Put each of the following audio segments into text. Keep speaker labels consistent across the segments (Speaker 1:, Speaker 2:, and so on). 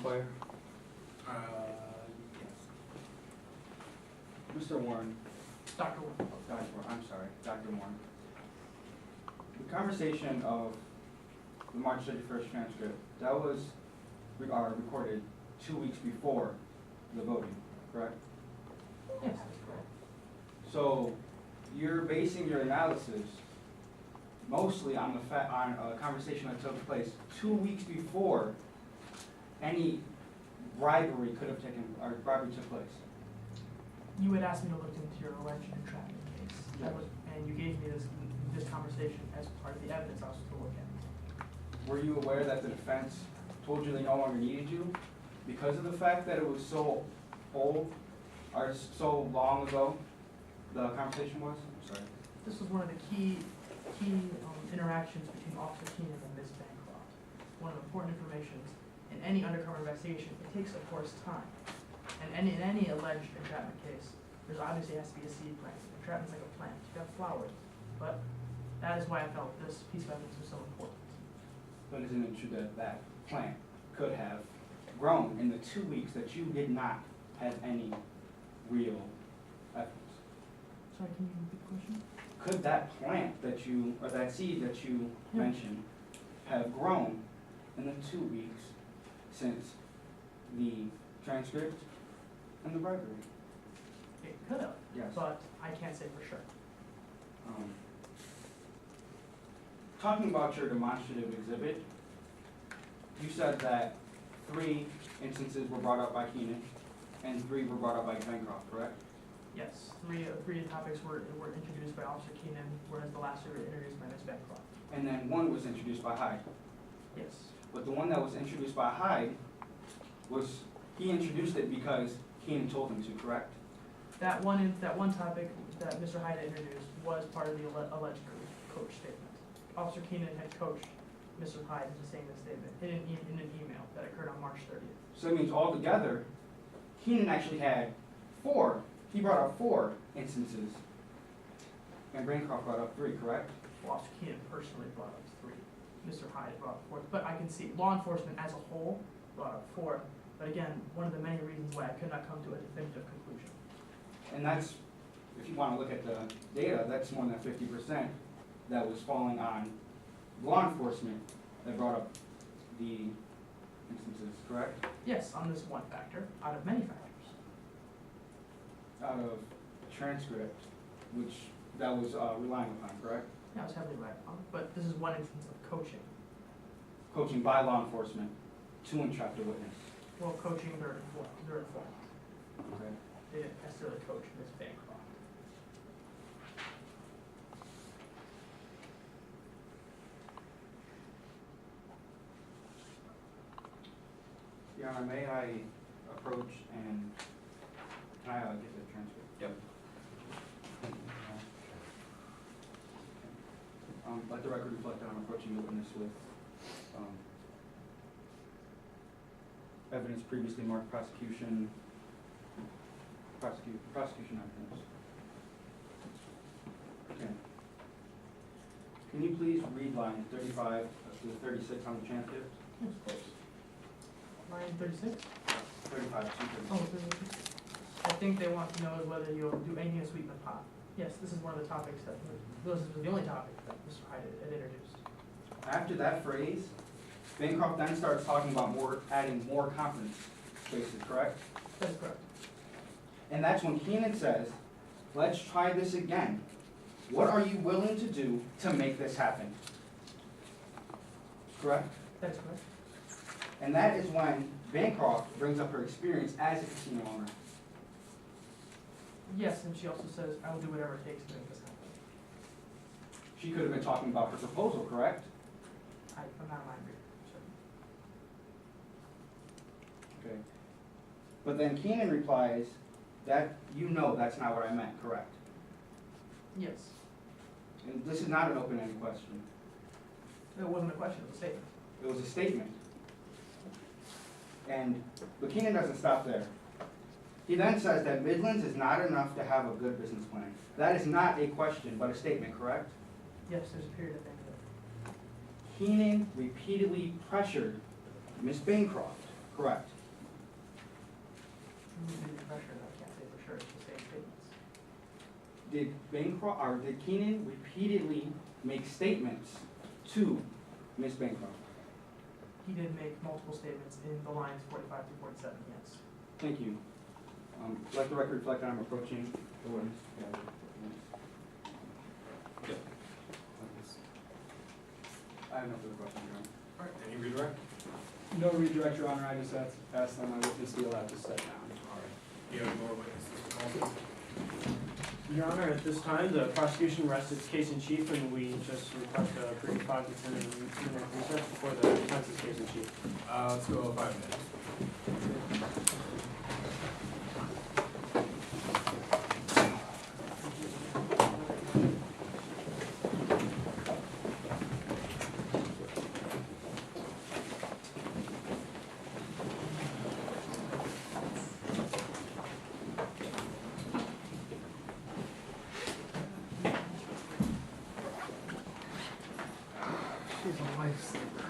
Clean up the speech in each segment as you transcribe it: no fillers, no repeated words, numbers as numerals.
Speaker 1: inquire?
Speaker 2: Yes. Mr. Warren,
Speaker 3: Dr. Warren.
Speaker 2: Dr. Warren, I'm sorry, Dr. Warren. The conversation of the March 31st transcript, that was recorded 2 weeks before the voting, correct?
Speaker 3: Yes, that's correct.
Speaker 2: So you're basing your analysis mostly on a conversation that took place 2 weeks before any bribery could have taken, or bribery took place.
Speaker 3: You had asked me to look into your alleged entrapment case. That was, and you gave me this conversation as part of the evidence I was to look at.
Speaker 2: Were you aware that the defense told you they no longer needed you because of the fact that it was so old, or so long ago, the conversation was? I'm sorry.
Speaker 3: This was one of the key interactions between Officer Keenan and Ms. Bancroft. One of the important informations in any undercover investigation, it takes, of course, time. And in any alleged entrapment case, there's obviously has to be a seed plant. Entrapment's like a plant. You got flowers. But that is why I felt this piece of evidence was so important.
Speaker 2: But isn't it true that that plant could have grown in the 2 weeks that you did not have any real evidence?
Speaker 3: Sorry, can you repeat the question?
Speaker 2: Could that plant that you, or that seed that you mentioned, have grown in the 2 weeks since the transcript and the bribery?
Speaker 3: It could have,
Speaker 2: Yes.
Speaker 3: but I can't say for sure.
Speaker 2: Talking about your demonstrative exhibit, you said that 3 instances were brought up by Keenan and 3 were brought up by Bancroft, correct?
Speaker 3: Yes, three topics were introduced by Officer Keenan, whereas the last 2 were introduced by Ms. Bancroft.
Speaker 2: And then 1 was introduced by Hyde.
Speaker 3: Yes.
Speaker 2: But the one that was introduced by Hyde was, he introduced it because Keenan told him to, correct?
Speaker 3: That one topic that Mr. Hyde introduced was part of the alleged coach statement. Officer Keenan had coached Mr. Hyde into saying this statement in an email that occurred on March 30th.
Speaker 2: So it means altogether, Keenan actually had 4, he brought up 4 instances, and Bancroft brought up 3, correct?
Speaker 3: Well, Officer Keenan personally brought up 3. Mr. Hyde brought up 4. But I can see law enforcement as a whole brought up 4. But again, one of the many reasons why I could not come to a definitive conclusion.
Speaker 2: And that's, if you want to look at the data, that's more than 50% that was falling on law enforcement that brought up the instances, correct?
Speaker 3: Yes, on this one factor, out of many factors.
Speaker 2: Out of transcript, which that was relying upon, correct?
Speaker 3: Yeah, I was heavily relied upon, but this is one instance of coaching.
Speaker 2: Coaching by law enforcement to entrap the witness.
Speaker 3: Well, coaching, they're informed.
Speaker 2: Okay.
Speaker 3: They didn't necessarily coach Ms. Bancroft.
Speaker 2: Your Honor, may I approach and, can I get the transcript?
Speaker 1: Yep.
Speaker 2: Let the record reflect that I'm approaching the witness with evidence previously marked prosecution evidence. Okay. Can you please read lines 35 to 36 on the transcript?
Speaker 3: Yes, of course. Line 36?
Speaker 2: 35 to 36.
Speaker 3: Oh, 36. I think they want to know whether you'll do anything to sweeten the pot. Yes, this is one of the topics that, this is the only topic that Mr. Hyde had introduced.
Speaker 2: After that phrase, Bancroft then starts talking about adding more confidence spaces, correct?
Speaker 3: That is correct.
Speaker 2: And that's when Keenan says, let's try this again. What are you willing to do to make this happen? Correct?
Speaker 3: That is correct.
Speaker 2: And that is when Bancroft brings up her experience as a casino owner.
Speaker 3: Yes, and she also says, I will do whatever it takes to make this happen.
Speaker 2: She could have been talking about her proposal, correct?
Speaker 3: I'm not a mind reader, so.
Speaker 2: Okay. But then Keenan replies, that you know that's not what I meant, correct?
Speaker 3: Yes.
Speaker 2: And this is not an open-ended question.
Speaker 3: It wasn't a question, it was a statement.
Speaker 2: It was a statement. But Keenan doesn't stop there. He then says that Midlands is not enough to have a good business plan. That is not a question, but a statement, correct?
Speaker 3: Yes, there's a period of thinking.
Speaker 2: Keenan repeatedly pressured Ms. Bancroft, correct? did Bancroft, or did Keenan repeatedly make statements to Ms. Bancroft?
Speaker 3: He did make multiple statements in the lines 45 through 47, yes.
Speaker 2: Thank you. Let the record reflect that I'm approaching the witness. I have no further questions, Your Honor.
Speaker 1: All right, any redirect?
Speaker 2: No redirect, Your Honor, I just asked that my witness be allowed to step down.
Speaker 1: All right. You have more witnesses to call.
Speaker 4: Your Honor, at this time, the prosecution rests its case in chief, and we just request a brief 5 to 10 minute recess before the defense's case in chief.
Speaker 1: Let's go 5 minutes.
Speaker 4: She's a lifesaver.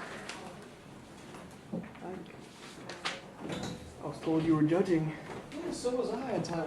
Speaker 4: I was told you were judging.
Speaker 5: Yeah, so was I until I